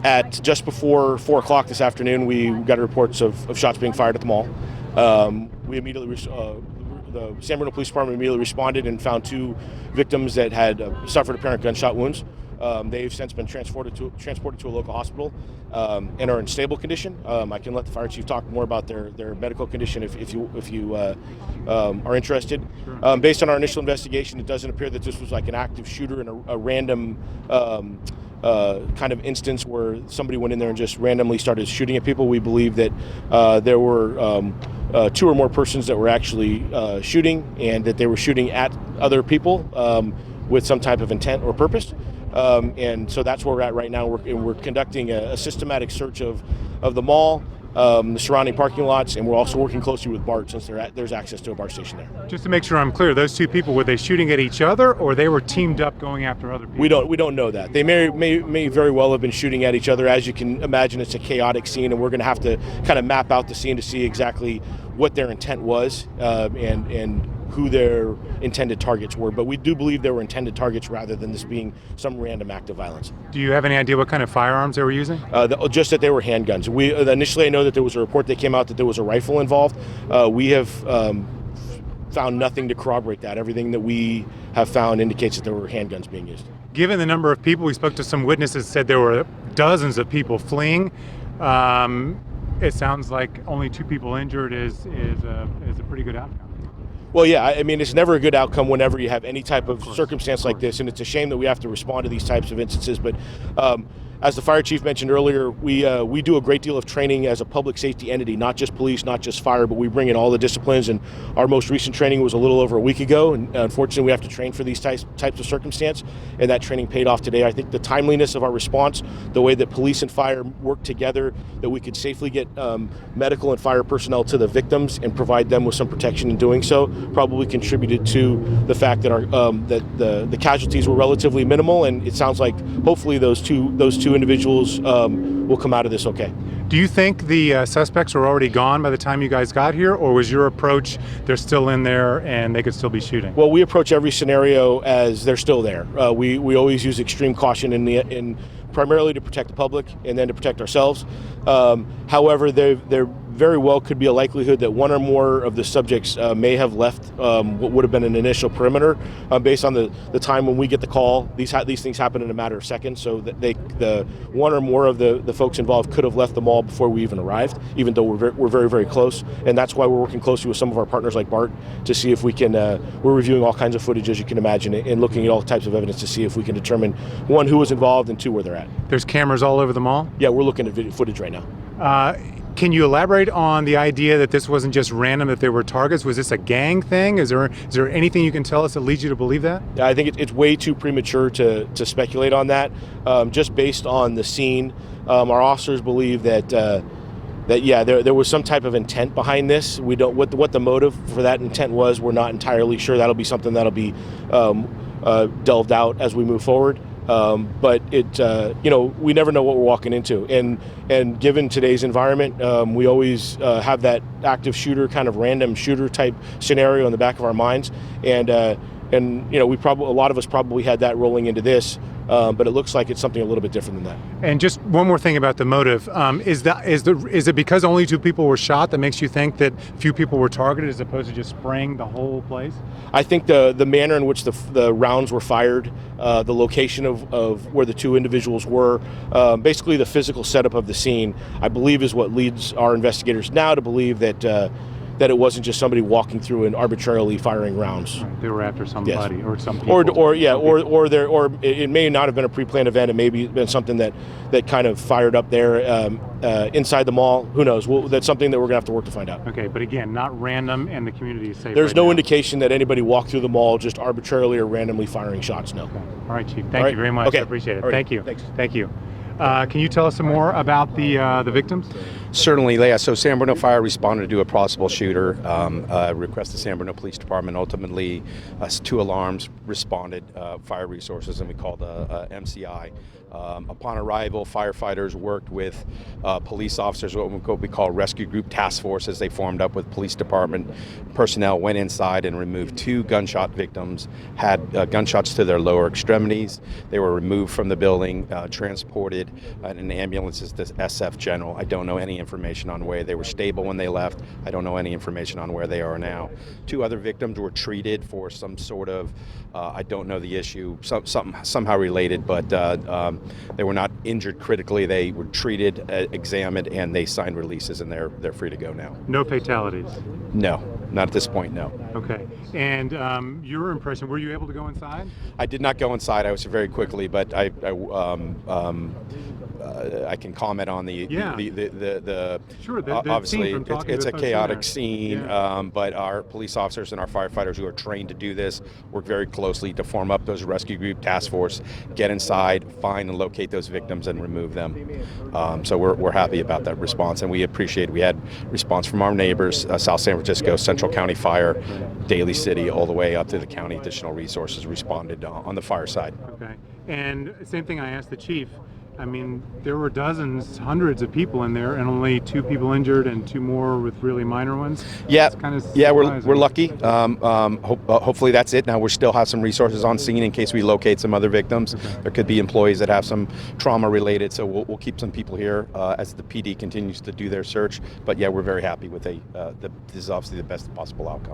At just before 4 o'clock this afternoon, we got reports of shots being fired at the mall. We immediately, the San Bruno Police Department immediately responded and found 2 victims that had suffered apparent gunshot wounds. They've since been transported to a local hospital and are in stable condition. I can let the fire chief talk more about their medical condition if you are interested. Sure. Based on our initial investigation, it doesn't appear that this was like an active shooter in a random kind of instance where somebody went in there and just randomly started shooting at people. We believe that there were 2 or more persons that were actually shooting, and that they were shooting at other people with some type of intent or purpose. And so that's where we're at right now. We're conducting a systematic search of the mall, the surrounding parking lots, and we're also working closely with BART since there's access to a BART station there. Just to make sure I'm clear, those 2 people, were they shooting at each other, or they were teamed up going after other people? We don't know that. They may very well have been shooting at each other. As you can imagine, it's a chaotic scene, and we're going to have to kind of map out the scene to see exactly what their intent was and who their intended targets were. But we do believe they were intended targets rather than this being some random act of violence. Do you have any idea what kind of firearms they were using? Just that they were handguns. Initially, I know that there was a report that came out that there was a rifle involved. We have found nothing to corroborate that. Everything that we have found indicates that there were handguns being used. Given the number of people, we spoke to some witnesses, said there were dozens of people fleeing. It sounds like only 2 people injured is a pretty good outcome. Well, yeah, I mean, it's never a good outcome whenever you have any type of circumstance like this, and it's a shame that we have to respond to these types of instances. But as the fire chief mentioned earlier, we do a great deal of training as a public safety entity, not just police, not just fire, but we bring in all the disciplines. And our most recent training was a little over a week ago, and unfortunately, we have to train for these types of circumstance, and that training paid off today. I think the timeliness of our response, the way that police and fire work together, that we could safely get medical and fire personnel to the victims and provide them with some protection in doing so, probably contributed to the fact that the casualties were relatively minimal. And it sounds like hopefully those two individuals will come out of this okay. Do you think the suspects were already gone by the time you guys got here, or was your approach they're still in there and they could still be shooting? Well, we approach every scenario as they're still there. We always use extreme caution in primarily to protect the public and then to protect ourselves. However, there very well could be a likelihood that 1 or more of the subjects may have left what would have been an initial perimeter. Based on the time when we get the call, these things happen in a matter of seconds, so that the 1 or more of the folks involved could have left the mall before we even arrived, even though we're very, very close. And that's why we're working closely with some of our partners like BART to see if we can, we're reviewing all kinds of footage, as you can imagine, and looking at all types of evidence to see if we can determine, 1, who was involved, and 2, where they're at. There's cameras all over the mall? Yeah, we're looking at video footage right now. Can you elaborate on the idea that this wasn't just random, that they were targets? Was this a gang thing? Is there anything you can tell us that leads you to believe that? I think it's way too premature to speculate on that. Just based on the scene, our officers believe that there was some type of intent behind this. We don't what the motive for that intent was. We're not entirely sure. That'll be something that'll be delved out as we move forward. But we never know what we're walking into, and given today's environment, we always have that active shooter, kind of random shooter type scenario in the back of our minds, and a lot of us probably had that rolling into this, but it looks like it's something a little bit different than that. And just one more thing about the motive: is it because only 2 people were shot that makes you think that few people were targeted, as opposed to just spraying the whole place? I think the manner in which the rounds were fired, the location of where the 2 individuals were, basically the physical setup of the scene, I believe is what leads our investigators now to believe that it wasn't just somebody walking through and arbitrarily firing rounds. Right. They were after somebody, yes. Or some people. Or it may not have been a pre-planned event. It may have been something that kind of fired up there inside the mall. Who knows? That's something that we're gonna have to work to find out. Okay, but again, not random, and the community is safe. There's right no now. indication that anybody walked through the mall just arbitrarily or randomly firing shots. No. Okay. All right, Chief. Thank you very much. Okay. I appreciate it. Right. Thank you. Thanks. Thank you. Can you tell us some more about the victims? Certainly, yeah. So San Bruno Fire responded to a possible shooter, requested San Bruno Police Department. Ultimately, 2 alarms responded, fire resources, and we called MCI. Upon arrival, firefighters worked with police officers, what we call rescue group task forces. They formed up with police department personnel, went inside and removed 2 gunshot victims, had gunshots to their lower extremities. They were removed from the building, transported in ambulances to SF General. I don't know any information on where they were stable when they left. I don't know any information on where they are now. 2 other victims were treated for some sort of, I don't know the issue, somehow related, but they were not injured critically. They were treated, examined, and they signed releases, and they're free to go now. No fatalities? No, not at this point, no. Okay. And your impression, were you able to go inside? I did not go inside. I was very quickly, but I can comment on the sure, obviously scene from it's a folks chaotic there. scene, Yeah. but our police officers and our firefighters who are trained to do this work very closely to form up those rescue group task force, get inside, find and locate those victims and remove them. So we're happy about that response, and we appreciate it. We had response from our neighbors, South San Francisco, Central County Fire, Daly City, all the way up to the county. Additional resources responded on the fire side. Okay. And same thing I asked the chief. I mean, there were dozens, hundreds of people in there, and only 2 people injured, and 2 more with really minor ones. Yeah, it's kind of we're lucky. Hopefully that's it. Now we still have some resources on scene in case we locate some other victims. Okay. There could be employees that have some trauma related, so we'll keep some people here as the PD continues to do their search. But yeah, we're very happy with this is obviously the best possible outcome.